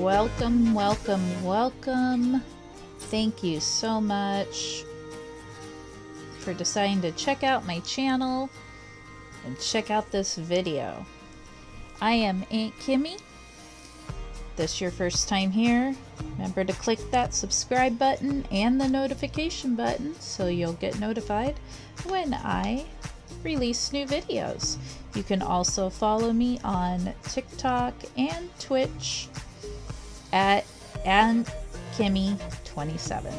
Welcome, welcome, welcome. Thank you so much for deciding to check out my channel and check out this video. I am Aunt Kimmy. This your first time here, remember to click that subscribe button and the notification button so you'll get notified when I release new videos. You can also follow me on TikTok and Twitch at AuntKimmy27.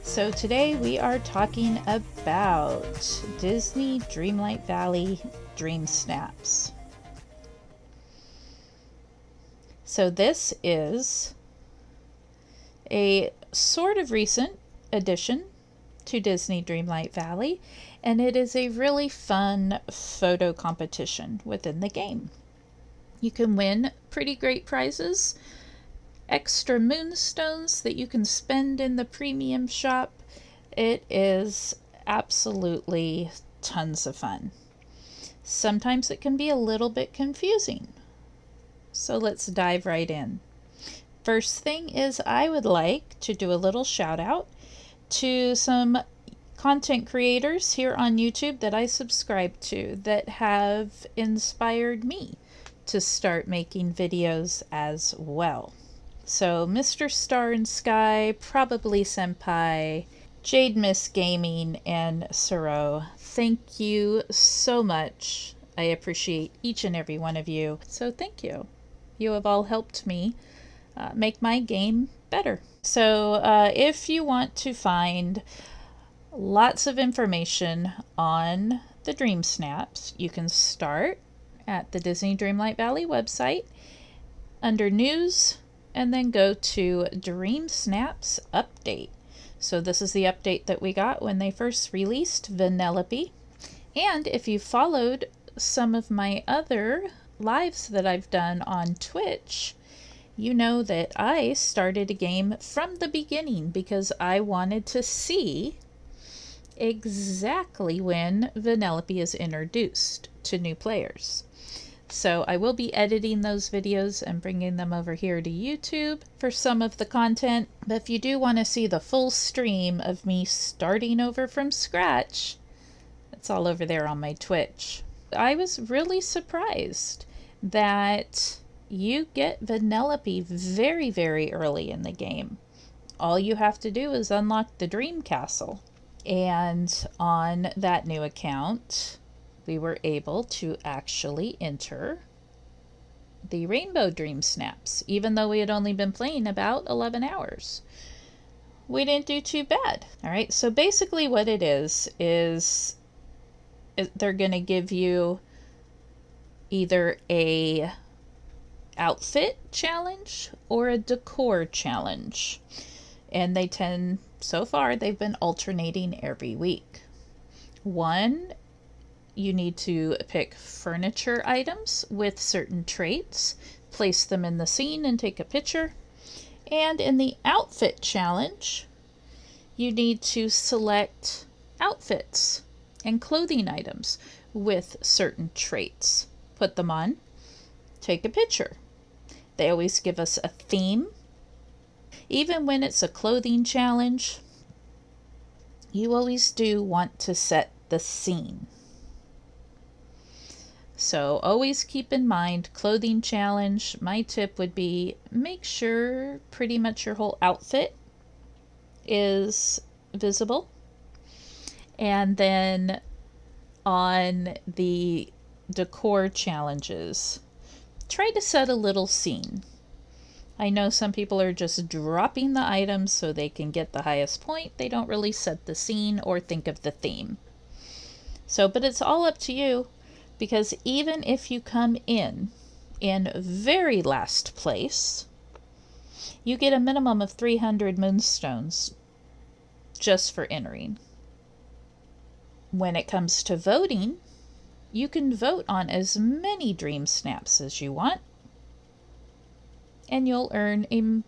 So today we are talking about Disney Dreamlight Valley DreamSnaps. So this is a sort of recent addition to Disney Dreamlight Valley, and it is a really fun photo competition within the game. You can win pretty great prizes, extra moonstones that you can spend in the premium shop. It is absolutely tons of fun. Sometimes it can be a little bit confusing. So let's dive right in. First thing is I would like to do a little shout out to some content creators here on YouTube that I subscribe to that have inspired me to start making videos as well. So Mr. Star and Sky, Probably Senpai, Jade Miss Gaming, and Suro, thank you so much. I appreciate each and every one of you. So thank you. You have all helped me make my game better. So if you want to find lots of information on the DreamSnaps, you can start at the Disney Dreamlight Valley website under news and then go to DreamSnaps update. So this is the update that we got when they first released Vanellope. And if you followed some of my other lives that I've done on Twitch, you know that I started a game from the beginning because I wanted to see exactly when Vanellope is introduced to new players. So I will be editing those videos and bringing them over here to YouTube for some of the content. But if you do want to see the full stream of me starting over from scratch, it's all over there on my Twitch. I was really surprised that you get Vanellope very, very early in the game. All you have to do is unlock the Dream Castle. And on that new account, we were able to actually enter the Rainbow DreamSnaps, even though we had only been playing about 11 hours. We didn't do too bad. All right, so basically what it is they're going to give you either a outfit challenge or a decor challenge. And they tend, so far, they've been alternating every week. One, you need to pick furniture items with certain traits, place them in the scene and take a picture. And in the outfit challenge, you need to select outfits and clothing items with certain traits. Put them on, take a picture. They always give us a theme. Even when it's a clothing challenge, you always do want to set the scene. So always keep in mind, clothing challenge, my tip would be make sure pretty much your whole outfit is visible. And then on the decor challenges, try to set a little scene. I know some people are just dropping the items so they can get the highest point. They don't really set the scene or think of the theme. So, but it's all up to you, because even if you come in very last place, you get a minimum of 300 moonstones just for entering. When it comes to voting, you can vote on as many DreamSnaps as you want, and you'll earn a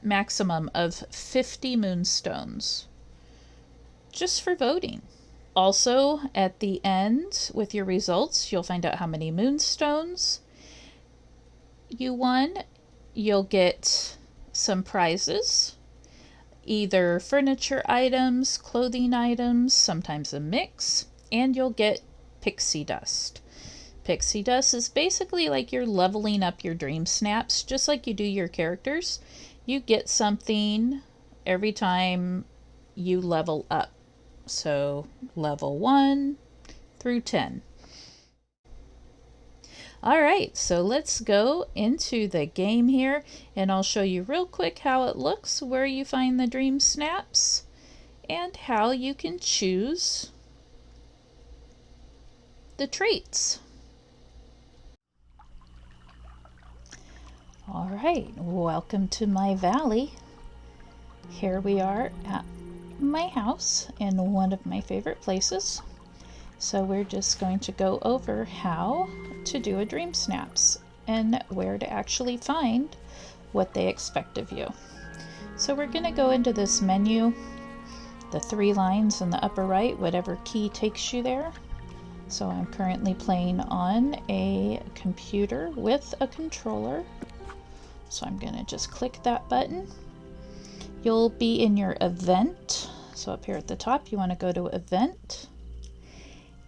maximum of 50 moonstones just for voting. Also, at the end, with your results, you'll find out how many moonstones you won, you'll get some prizes, either furniture items, clothing items, sometimes a mix, and you'll get Pixie Dust. Pixie Dust is basically like you're leveling up your DreamSnaps, just like you do your characters. You get something every time you level up. So level 1 through 10. Alright, so let's go into the game here, and I'll show you real quick how it looks, where you find the DreamSnaps, and how you can choose the traits. Alright, welcome to my valley. Here we are at my house in one of my favorite places. So we're just going to go over how to do a DreamSnaps and where to actually find what they expect of you. So we're going to go into this menu, the 3 lines in the upper right, whatever key takes you there. So I'm currently playing on a computer with a controller. So I'm going to just click that button. You'll be in your event. So up here at the top, you want to go to event.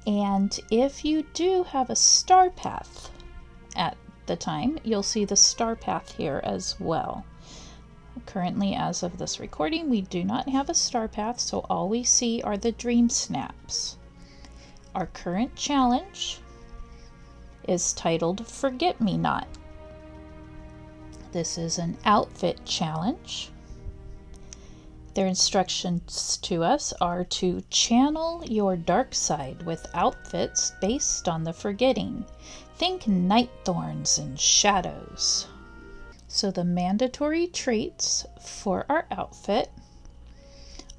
And if you do have a star path at the time, you'll see the star path here as well. Currently, as of this recording, we do not have a star path, so all we see are the DreamSnaps. Our current challenge is titled Forget Me Not. This is an outfit challenge. Their instructions to us are to channel your dark side with outfits based on the forgetting. Think night thorns and shadows. So the mandatory traits for our outfit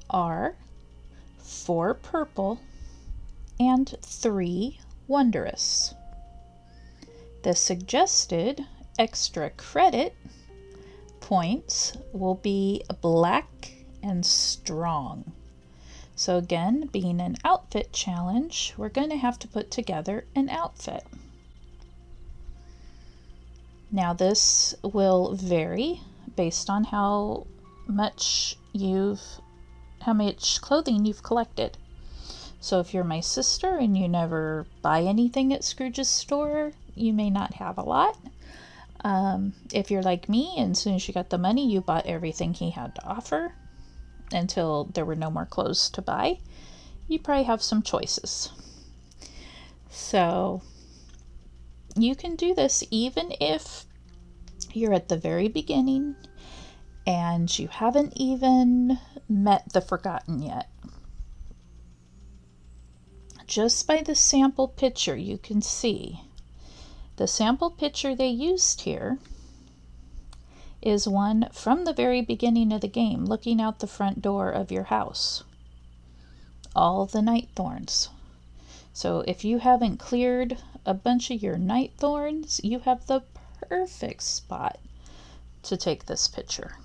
are 4 purple and 3 wondrous. The suggested extra credit points will be black and strong. So again, being an outfit challenge, we're going to have to put together an outfit. Now this will vary based on how much clothing you've collected. So if you're my sister and you never buy anything at Scrooge's store, you may not have a lot. If you're like me, and as soon as you got the money, you bought everything he had to offer until there were no more clothes to buy, you probably have some choices. So you can do this even if you're at the very beginning and you haven't even met the Forgotten yet. Just by the sample picture, you can see the sample picture they used here is one from the very beginning of the game, looking out the front door of your house. All the night thorns. So if you haven't cleared a bunch of your night thorns, you have the perfect spot to take this picture.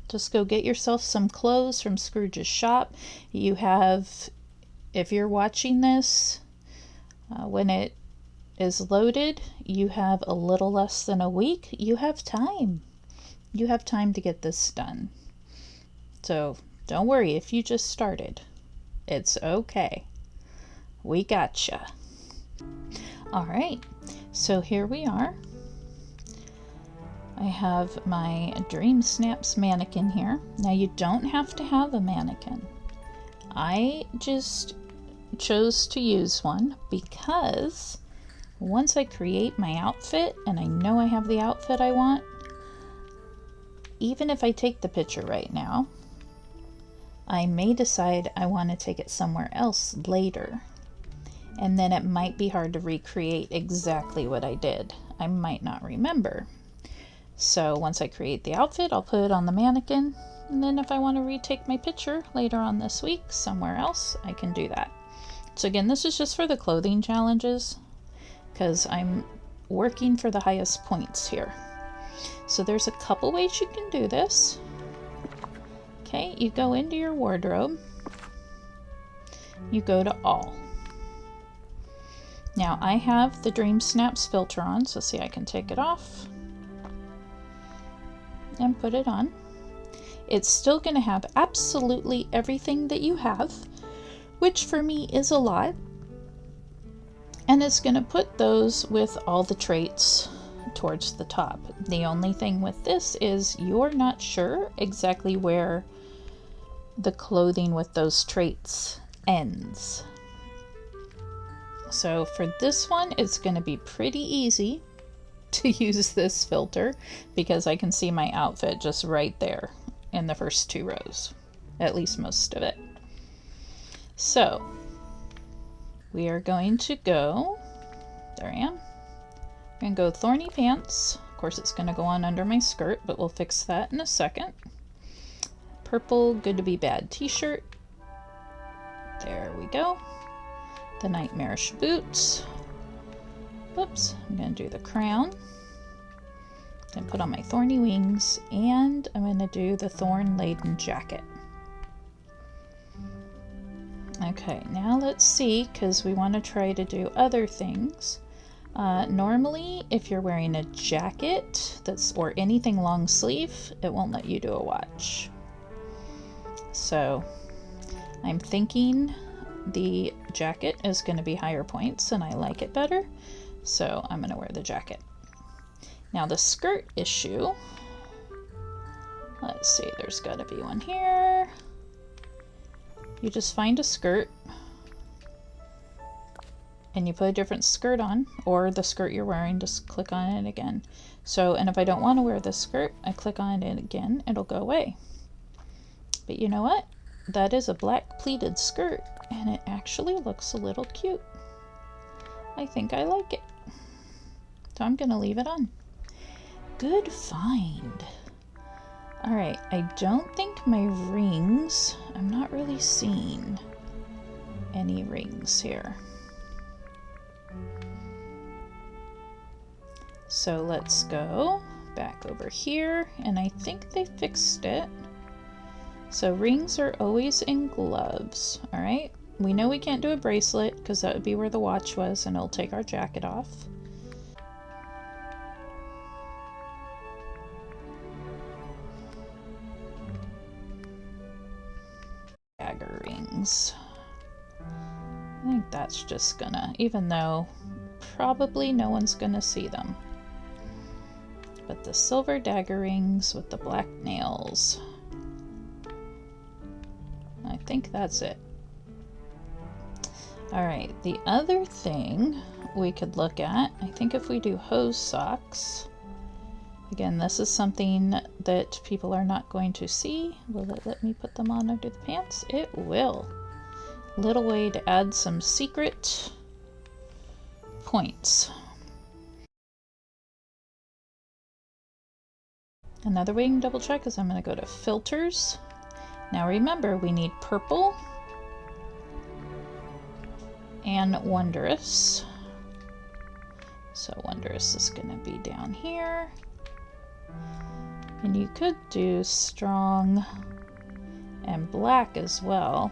Just go get yourself some clothes from Scrooge's shop. You have, if you're watching this, when it is loaded, you have a little less than a week. You have time. You have time to get this done. So don't worry if you just started. It's okay. We gotcha. All right, so here we are. I have my DreamSnaps mannequin here. Now you don't have to have a mannequin. I just chose to use one because once I create my outfit and I know I have the outfit I want, even if I take the picture right now, I may decide I want to take it somewhere else later. And then it might be hard to recreate exactly what I did. I might not remember. So once I create the outfit, I'll put it on the mannequin. And then if I want to retake my picture later on this week somewhere else, I can do that. So again, this is just for the clothing challenges because I'm working for the highest points here. So there's a couple ways you can do this. Okay, you go into your wardrobe. You go to all. Now I have the DreamSnaps filter on, so see, I can take it off. and put it on. It's still going to have absolutely everything that you have, which for me is a lot. And it's going to put those with all the traits towards the top. The only thing with this is you're not sure exactly where the clothing with those traits ends. So for this one, it's going to be pretty easy to use this filter because I can see my outfit just right there in the first 2 rows, at least most of it. So we are going to go, there I am, I'm going to go thorny pants. Of course it's going to go on under my skirt, but we'll fix that in a second. Purple good to be bad t-shirt, there we go. The nightmarish boots. Oops, I'm going to do the crown. Then put on my thorny wings, and I'm going to do the thorn-laden jacket. Okay, now let's see, because we want to try to do other things. Normally, if you're wearing a jacket or anything long sleeve, it won't let you do a watch. So I'm thinking the jacket is going to be higher points and I like it better, so I'm going to wear the jacket. Now the skirt issue, let's see, there's got to be one here. You just find a skirt and you put a different skirt on, or the skirt you're wearing, just click on it again. So, and if I don't want to wear this skirt, I click on it again, it'll go away. But you know what? That is a black pleated skirt and it actually looks a little cute. I think I like it. So I'm gonna leave it on. Good find. All right, I don't think my rings, I'm not really seeing any rings here. So let's go back over here, and I think they fixed it. So rings are always in gloves, all right? We know we can't do a bracelet because that would be where the watch was and it'll take our jacket off. Dagger rings. I think that's just gonna, even though probably no one's gonna see them. But the silver dagger rings with the black nails. I think that's it. All right, the other thing we could look at, I think if we do hose socks, again, this is something that people are not going to see. Will it let me put them on under the pants? It will. Little way to add some secret points. Another way you can double check is I'm going to go to filters. Now remember, we need purple and wondrous. So wondrous is going to be down here. And you could do strong and black as well.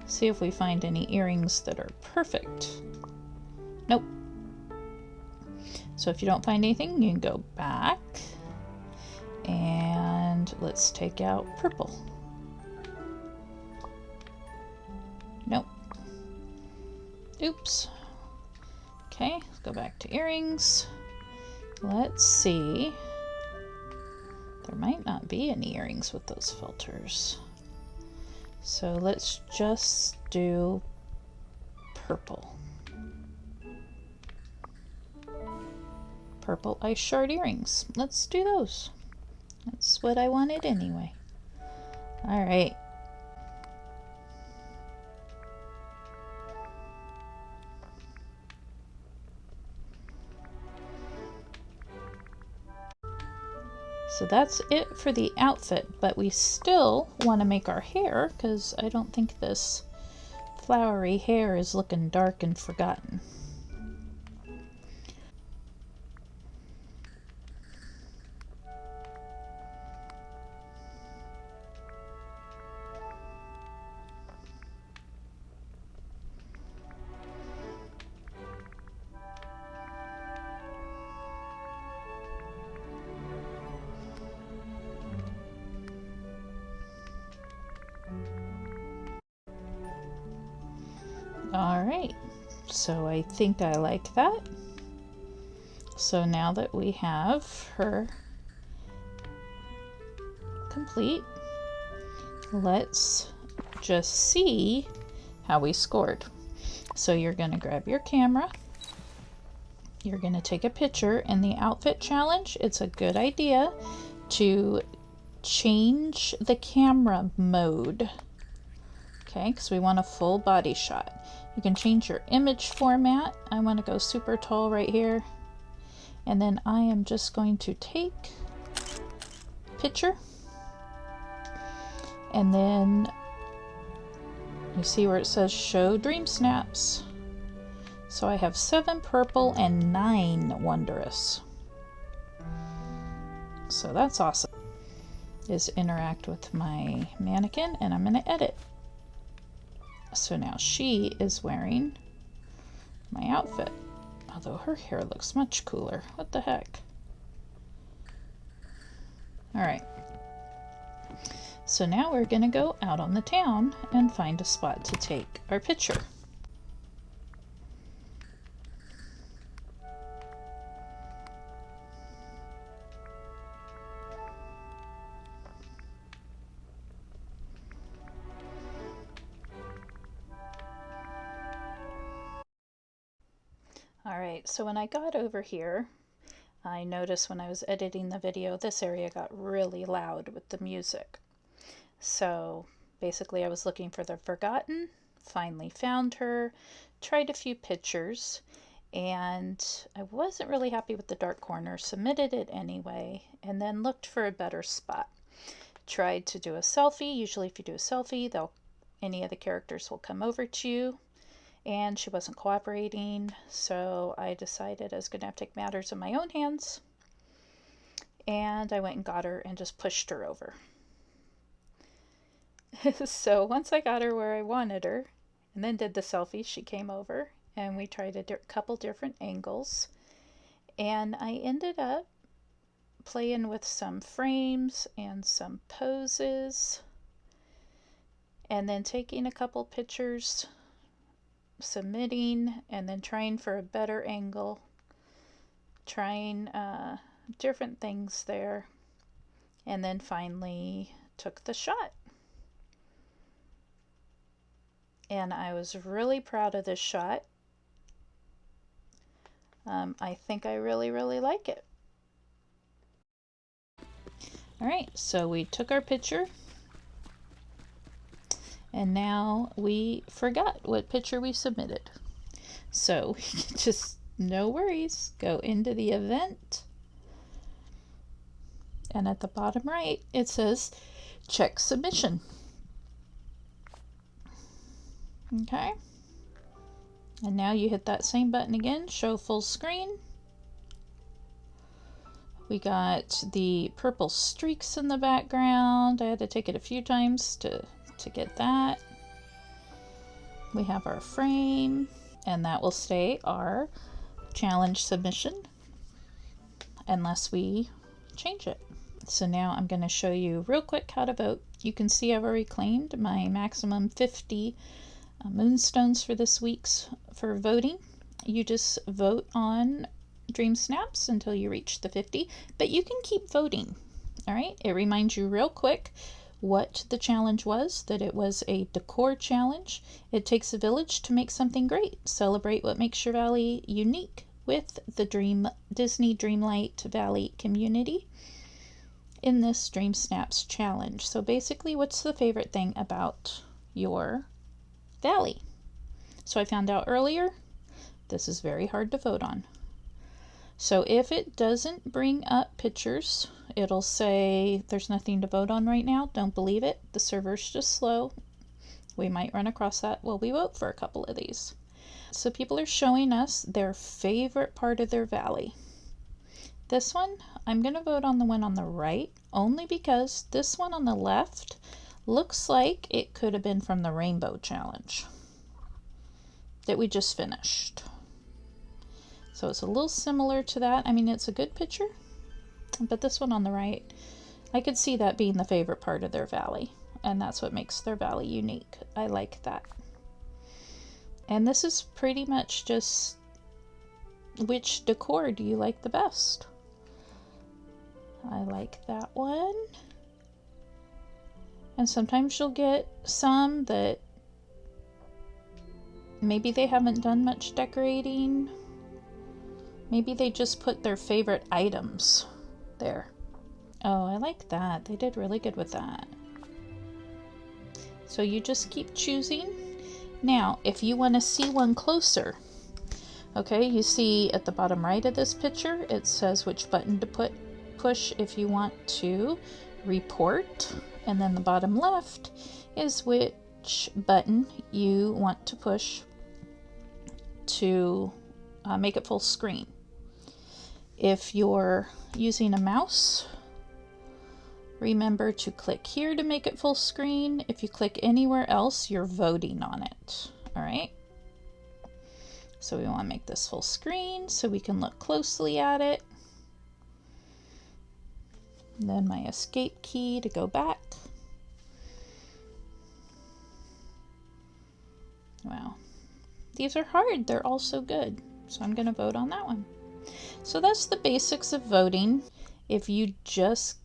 See if we find any earrings that are perfect. Nope. So if you don't find anything, you can go back and let's take out purple. Nope. Oops. Okay, let's go back to earrings. Let's see. There might not be any earrings with those filters. So let's just do purple. Purple ice shard earrings. Let's do those. That's what I wanted anyway. All right. So that's it for the outfit, but we still want to make our hair because I don't think this flowery hair is looking dark and forgotten. All right, so I think I like that. So now that we have her complete, let's just see how we scored. So you're going to grab your camera, you're going to take a picture. In the outfit challenge, it's a good idea to change the camera mode, okay, because we want a full body shot. You can change your image format. I want to go super tall right here, and then I am just going to take picture, and then you see where it says show dream snaps. So I have 7 purple and 9 wondrous. So that's awesome. Is interact with my mannequin, and I'm going to edit. So now she is wearing my outfit, although her hair looks much cooler. What the heck? All right. So now we're going to go out on the town and find a spot to take our picture. All right, so when I got over here, I noticed when I was editing the video, this area got really loud with the music. So basically I was looking for the forgotten, finally found her, tried a few pictures, and I wasn't really happy with the dark corner, submitted it anyway, and then looked for a better spot. Tried to do a selfie. Usually if you do a selfie, any of the characters will come over to you, and she wasn't cooperating, so I decided I was going to have to take matters in my own hands, and I went and got her and just pushed her over. So once I got her where I wanted her and then did the selfie, she came over and we tried a couple different angles, and I ended up playing with some frames and some poses, and then taking a couple pictures, submitting, and then trying for a better angle, trying different things there, and then finally took the shot. And I was really proud of this shot. I think I really like it. All right, so we took our picture, and now we forgot what picture we submitted. So just no worries, go into the event, and at the bottom right it says check submission. Okay, and now you hit that same button again, show full screen. We got the purple streaks in the background. I had to take it a few times to get that. We have our frame, and that will stay our challenge submission unless we change it. So now I'm going to show you real quick how to vote. You can see I've already claimed my maximum 50 moonstones for this week's for voting. You just vote on DreamSnaps until you reach the 50, but you can keep voting. All right, it reminds you real quick what the challenge was, that it was a decor challenge. It takes a village to make something great. Celebrate what makes your valley unique with the Disney Dreamlight Valley community in this DreamSnaps challenge. So basically, what's the favorite thing about your valley? So I found out earlier, this is very hard to vote on. So if it doesn't bring up pictures, it'll say there's nothing to vote on right now. Don't believe it. The server's just slow. We might run across that while we vote for a couple of these. So people are showing us their favorite part of their valley. This one, I'm going to vote on the one on the right, only because this one on the left looks like it could have been from the Rainbow Challenge that we just finished. So it's a little similar to that. I mean, it's a good picture, but this one on the right, I could see that being the favorite part of their valley, and that's what makes their valley unique. I like that. And this is pretty much just which decor do you like the best. I like that one. And sometimes you'll get some that maybe they haven't done much decorating. Maybe they just put their favorite items there. Oh, I like that. They did really good with that. So you just keep choosing. Now, if you want to see one closer, okay, you see at the bottom right of this picture, it says which button to push if you want to report. And then the bottom left is which button you want to push to make it full screen. If you're using a mouse, remember to click here to make it full screen. If you click anywhere else, you're voting on it. All right. So we want to make this full screen so we can look closely at it. And then my escape key to go back. Wow. These are hard. They're all so good. So I'm going to vote on that one. So that's the basics of voting. If you just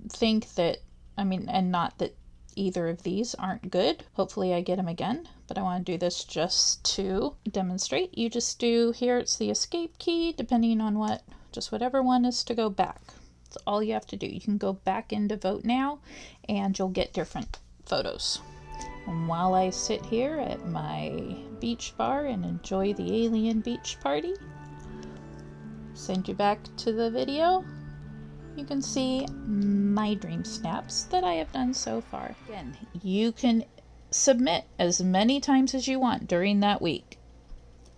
think that, and not that either of these aren't good, hopefully I get them again, but I want to do this just to demonstrate. You just do, here it's the escape key, depending on whatever one is to go back. That's all you have to do. You can go back into vote now and you'll get different photos. And while I sit here at my beach bar and enjoy the alien beach party, send you back to the video, you can see my dream snaps that I have done so far. Again, you can submit as many times as you want during that week.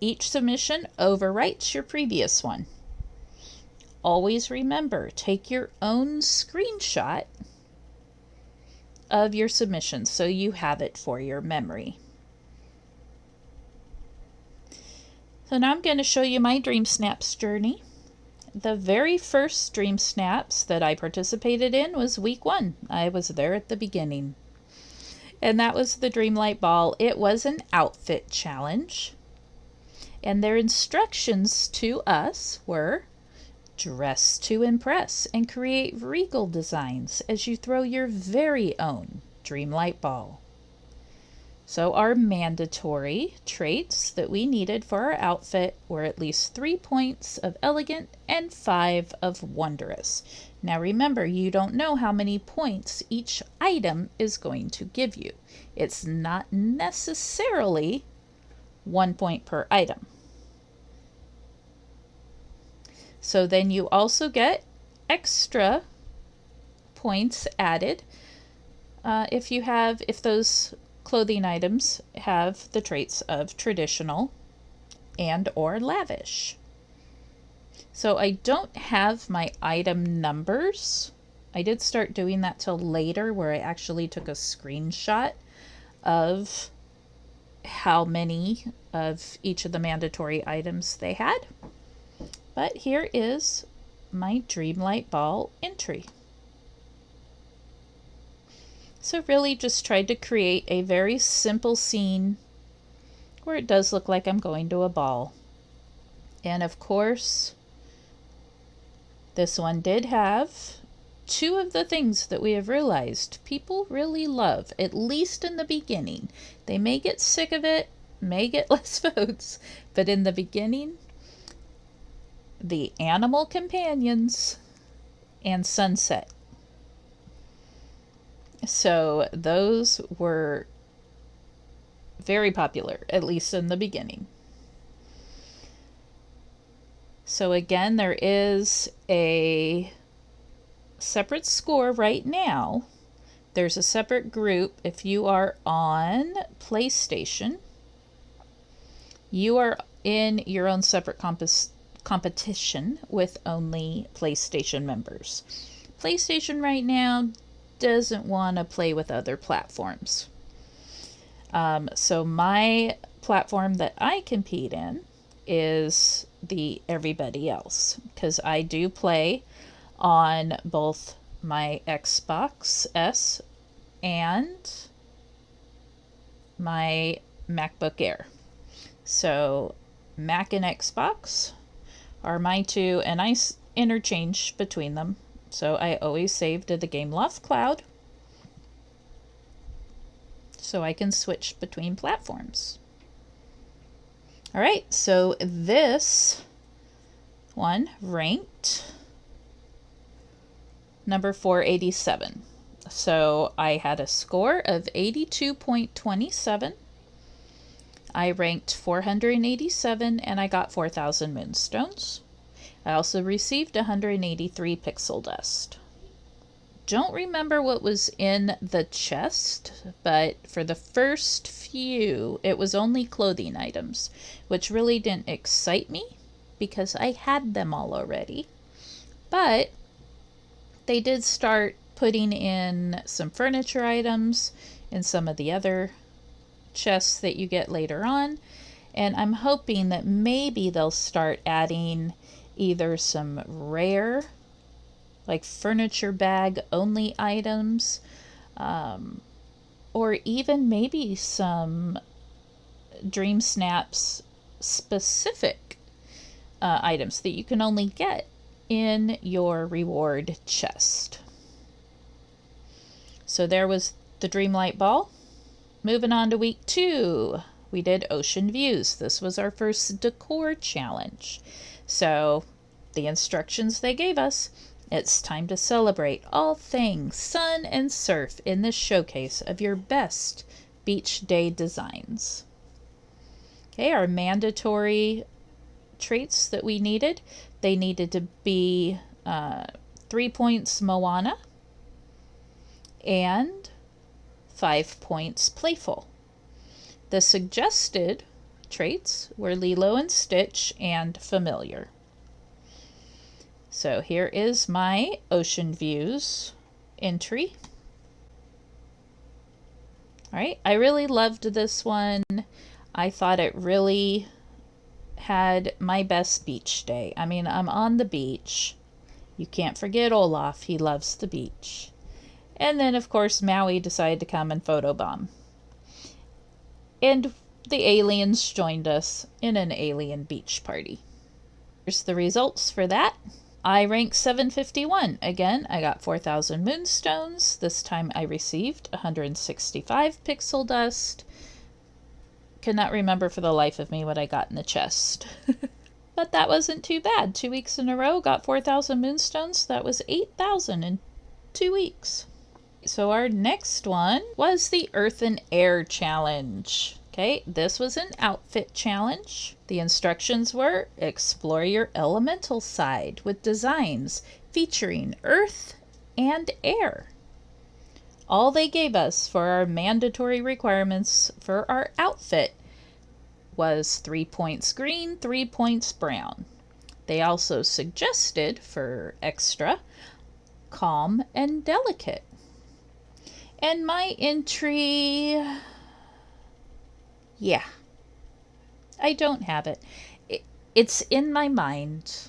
Each submission overwrites your previous one. Always remember, take your own screenshot of your submission so you have it for your memory. So now I'm going to show you my DreamSnaps journey. The very first DreamSnaps that I participated in was week 1. I was there at the beginning. And that was the Dreamlight Ball. It was an outfit challenge. And their instructions to us were: dress to impress and create regal designs as you throw your very own Dreamlight Ball. So our mandatory traits that we needed for our outfit were at least 3 points of elegant and 5 of wondrous. Now remember, you don't know how many points each item is going to give you. It's not necessarily 1 point per item. So then you also get extra points added if those clothing items have the traits of traditional and or lavish. So I don't have my item numbers. I did start doing that till later, where I actually took a screenshot of how many of each of the mandatory items they had. But here is my Dreamlight Ball entry. So really just tried to create a very simple scene where it does look like I'm going to a ball. And of course, this one did have 2 of the things that we have realized people really love, at least in the beginning. They may get sick of it, may get less votes, but in the beginning, the animal companions and sunset. So those were very popular, at least in the beginning. So again, there is a separate score right now. There's a separate group. If you are on PlayStation, you are in your own separate competition with only PlayStation members. PlayStation right now doesn't want to play with other platforms. So my platform that I compete in is the everybody else, because I do play on both my Xbox S and my MacBook Air. So Mac and Xbox are my two, and I interchange between them. So I always save to the Gameloft cloud so I can switch between platforms. All right, so this one ranked number 487. So I had a score of 82.27. I ranked 487 and I got 4,000 moonstones. I also received 183 pixel dust. Don't remember what was in the chest, but for the first few, it was only clothing items, which really didn't excite me because I had them all already. But they did start putting in some furniture items in some of the other chests that you get later on, and I'm hoping that maybe they'll start adding either some rare, like furniture bag only items, or even maybe some DreamSnaps specific items that you can only get in your reward chest. So there was the Dreamlight Ball. Moving on to week 2, we did Ocean Views. This was our first decor challenge. So the instructions they gave us: it's time to celebrate all things sun and surf in this showcase of your best beach day designs. Okay, our mandatory traits that we needed, they needed to be 3 points Moana and 5 points Playful. The suggested traits were Lilo and Stitch and Familiar. So here is my Ocean Views entry. All right, I really loved this one. I thought it really had my best beach day. I mean, I'm on the beach. You can't forget Olaf. He loves the beach. And then, of course, Maui decided to come and photobomb. And the aliens joined us in an alien beach party. Here's the results for that. I ranked 751. Again, I got 4,000 moonstones. This time I received 165 pixel dust. Cannot remember for the life of me what I got in the chest. But that wasn't too bad. 2 weeks in a row, got 4,000 moonstones. That was 8,000 in 2 weeks. So our next one was the Earth and Air Challenge. Okay, this was an outfit challenge. The instructions were: explore your elemental side with designs featuring earth and air. All they gave us for our mandatory requirements for our outfit was 3 points green, 3 points brown. They also suggested for extra, calm and delicate. And my entry, yeah, I don't have it. It's in my mind.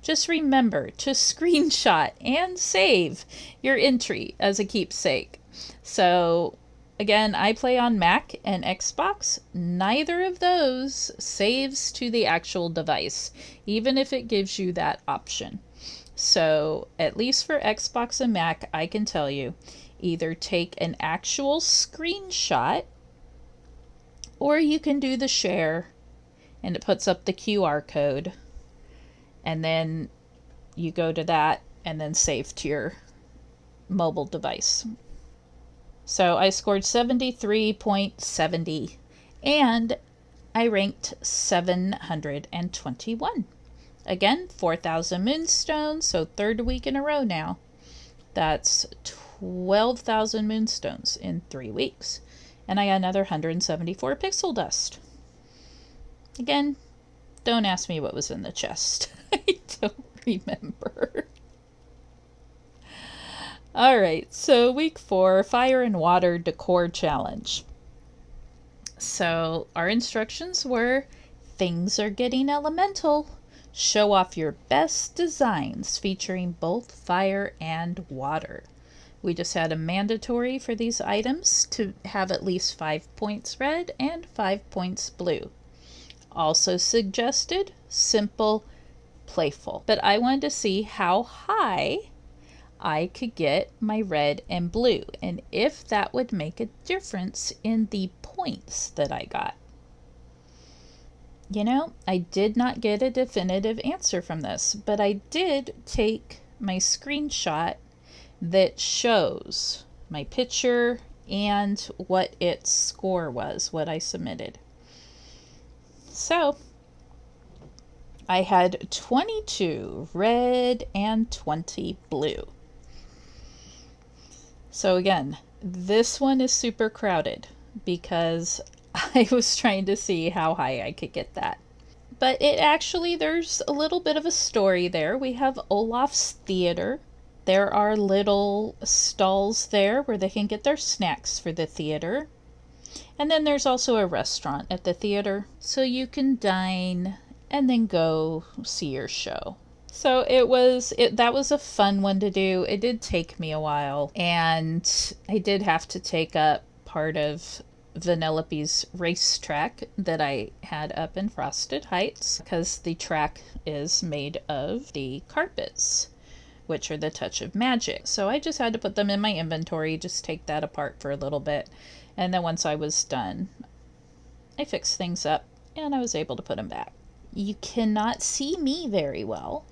Just remember to screenshot and save your entry as a keepsake. So again, I play on Mac and Xbox. Neither of those saves to the actual device, even if it gives you that option. So at least for Xbox and Mac, I can tell you, either take an actual screenshot or you can do the share and it puts up the QR code, and then you go to that and then save to your mobile device. So I scored 73.70 and I ranked 721. Again, 4,000 moonstones, so third week in a row now. That's 12,000 moonstones in 3 weeks. And I got another 174 pixel dust. Again, don't ask me what was in the chest. I don't remember. Alright, so week 4, Fire and Water Decor Challenge. So our instructions were: things are getting elemental. Show off your best designs featuring both fire and water. We just had a mandatory for these items to have at least 5 points red and 5 points blue. Also suggested simple, playful. But I wanted to see how high I could get my red and blue, and if that would make a difference in the points that I got. You know, I did not get a definitive answer from this, but I did take my screenshot that shows my picture and what its score was, what I submitted. So I had 22 red and 20 blue. So again, this one is super crowded because I was trying to see how high I could get that. But it actually, there's a little bit of a story there. We have Olaf's Theater. There are little stalls there where they can get their snacks for the theater. And then there's also a restaurant at the theater, so you can dine and then go see your show. So that was a fun one to do. It did take me a while, and I did have to take up part of Vanellope's racetrack that I had up in Frosted Heights, because the track is made of the carpets, which are the Touch of Magic. So I just had to put them in my inventory, just take that apart for a little bit. And then once I was done, I fixed things up and I was able to put them back. You cannot see me very well,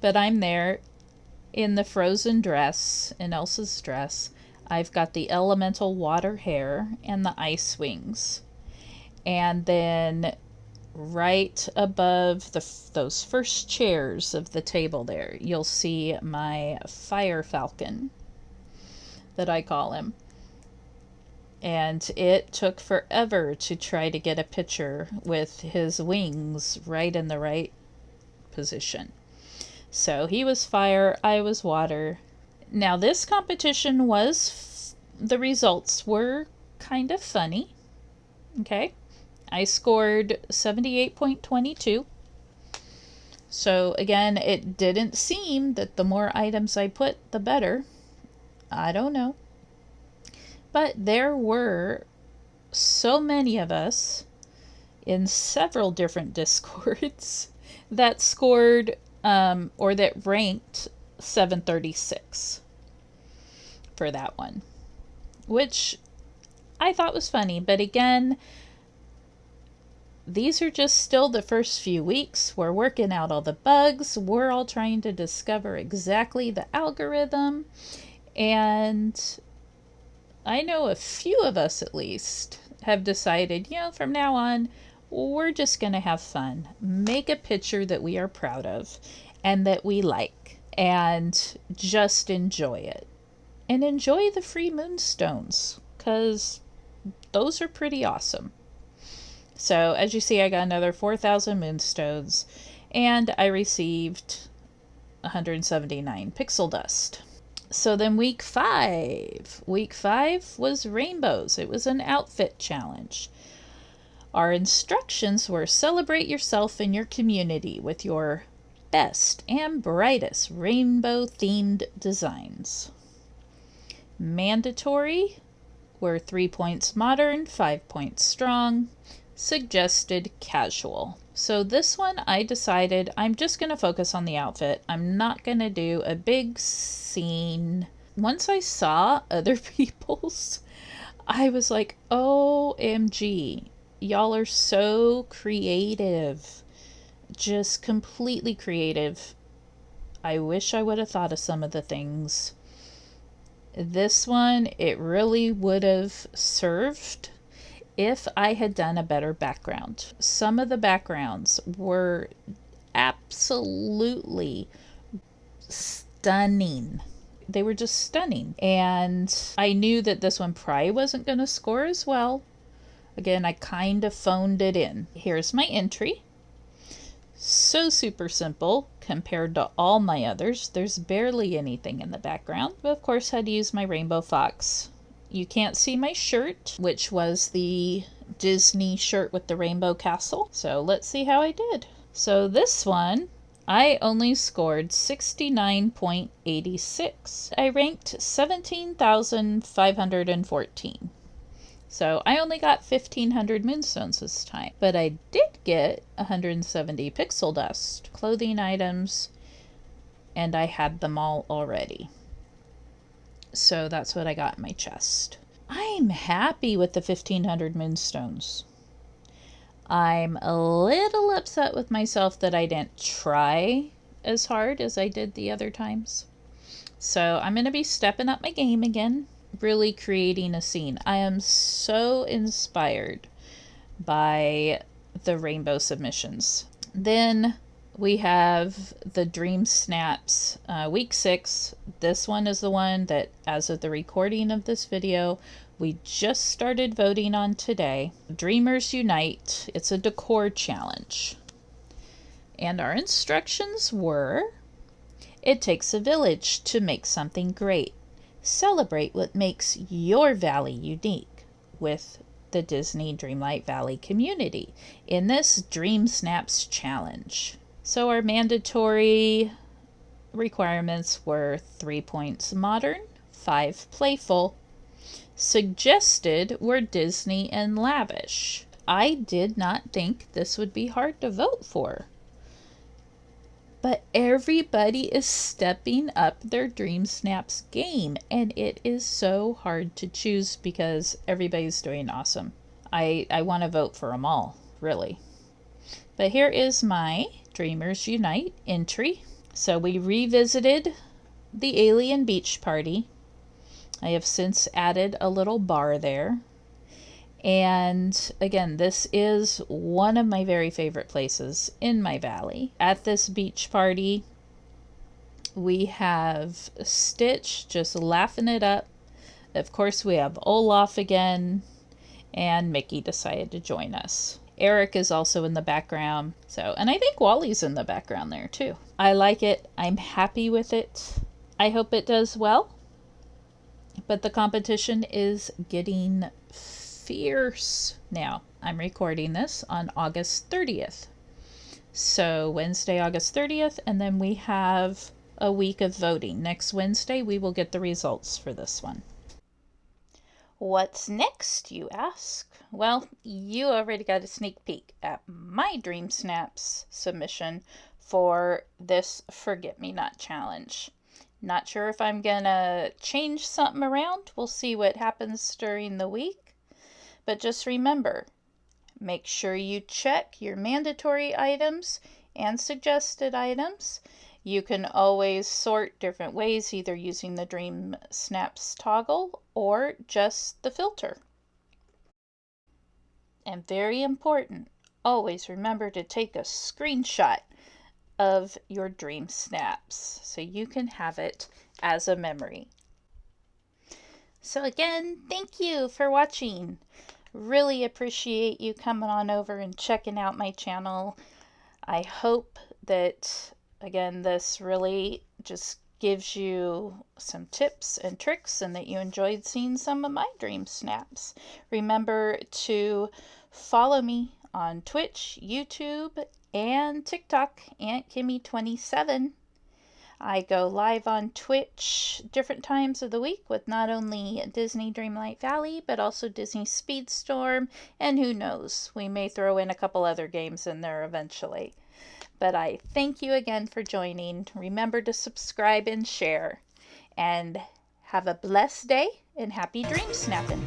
but I'm there in the frozen dress, in Elsa's dress. I've got the elemental water hair and the ice wings. And then right above those first chairs of the table there, you'll see my fire falcon, that I call him. And it took forever to try to get a picture with his wings right in the right position. So he was fire, I was water. Now this competition the results were kind of funny. Okay. I scored 78.22. So again, it didn't seem that the more items I put, the better. I don't know. But there were so many of us in several different Discords that scored or that ranked 736 for that one, which I thought was funny. But again, these are just still the first few weeks. We're working out all the bugs. We're all trying to discover exactly the algorithm. And I know a few of us at least have decided, from now on, we're just going to have fun. Make a picture that we are proud of and that we like, and just enjoy it. And enjoy the free moonstones, because those are pretty awesome. So as you see, I got another 4,000 moonstones, and I received 179 pixel dust. So then week 5 was rainbows. It was an outfit challenge. Our instructions were: celebrate yourself and your community with your best and brightest rainbow themed designs. Mandatory were 3 points modern, 5 points strong, suggested casual. So this one I decided I'm just going to focus on the outfit. I'm not going to do a big scene. Once I saw other people's, I was like, OMG, y'all are so creative. Just completely creative. I wish I would have thought of some of the things. This one, it really would have served if I had done a better background. Some of the backgrounds were absolutely stunning. They were just stunning. And I knew that this one probably wasn't going to score as well. Again, I kind of phoned it in. Here's my entry. So super simple compared to all my others. There's barely anything in the background. But of course, I had to use my rainbow fox. You can't see my shirt, which was the Disney shirt with the rainbow castle. So let's see how I did. So this one, I only scored 69.86. I ranked 17,514. So I only got 1,500 moonstones this time, but I did get 170 pixel dust, clothing items, and I had them all already. So that's what I got in my chest. I'm happy with the 1,500 moonstones. I'm a little upset with myself that I didn't try as hard as I did the other times. So I'm going to be stepping up my game again, really creating a scene. I am so inspired by the rainbow submissions. Then we have the DreamSnaps week 6. This one is the one that, as of the recording of this video, we just started voting on today. Dreamers Unite. It's a decor challenge. And our instructions were: it takes a village to make something great. Celebrate what makes your valley unique with the Disney Dreamlight Valley community in this DreamSnaps challenge. So our mandatory requirements were 3 points modern, 5 playful. Suggested were Disney and lavish. I did not think this would be hard to vote for. But everybody is stepping up their DreamSnaps game, and it is so hard to choose because everybody's doing awesome. I want to vote for them all, really. But here is my Dreamers Unite entry. So we revisited the Alien Beach Party. I have since added a little bar there. And again, this is one of my very favorite places in my valley. At this beach party, we have Stitch just laughing it up. Of course, we have Olaf again, and Mickey decided to join us. Eric is also in the background. And I think Wally's in the background there too. I like it. I'm happy with it. I hope it does well. But the competition is getting fierce now. I'm recording this on August 30th. So Wednesday, August 30th, and then we have a week of voting. Next Wednesday, we will get the results for this one. What's next, you ask? Well, you already got a sneak peek at my DreamSnaps submission for this Forget-Me-Not challenge. Not sure if I'm gonna change something around. We'll see what happens during the week. But just remember, make sure you check your mandatory items and suggested items. You can always sort different ways, either using the DreamSnaps toggle or just the filter. And very important, always remember to take a screenshot of your DreamSnaps so you can have it as a memory. So again, thank you for watching. Really appreciate you coming on over and checking out my channel. I hope that, again, this really just gives you some tips and tricks and that you enjoyed seeing some of my DreamSnaps. Remember to follow me on Twitch, YouTube, and TikTok, Aunt Kimmy27. I go live on Twitch different times of the week with not only Disney Dreamlight Valley, but also Disney Speedstorm, and who knows, we may throw in a couple other games in there eventually. But I thank you again for joining. Remember to subscribe and share. And have a blessed day and happy dream snapping.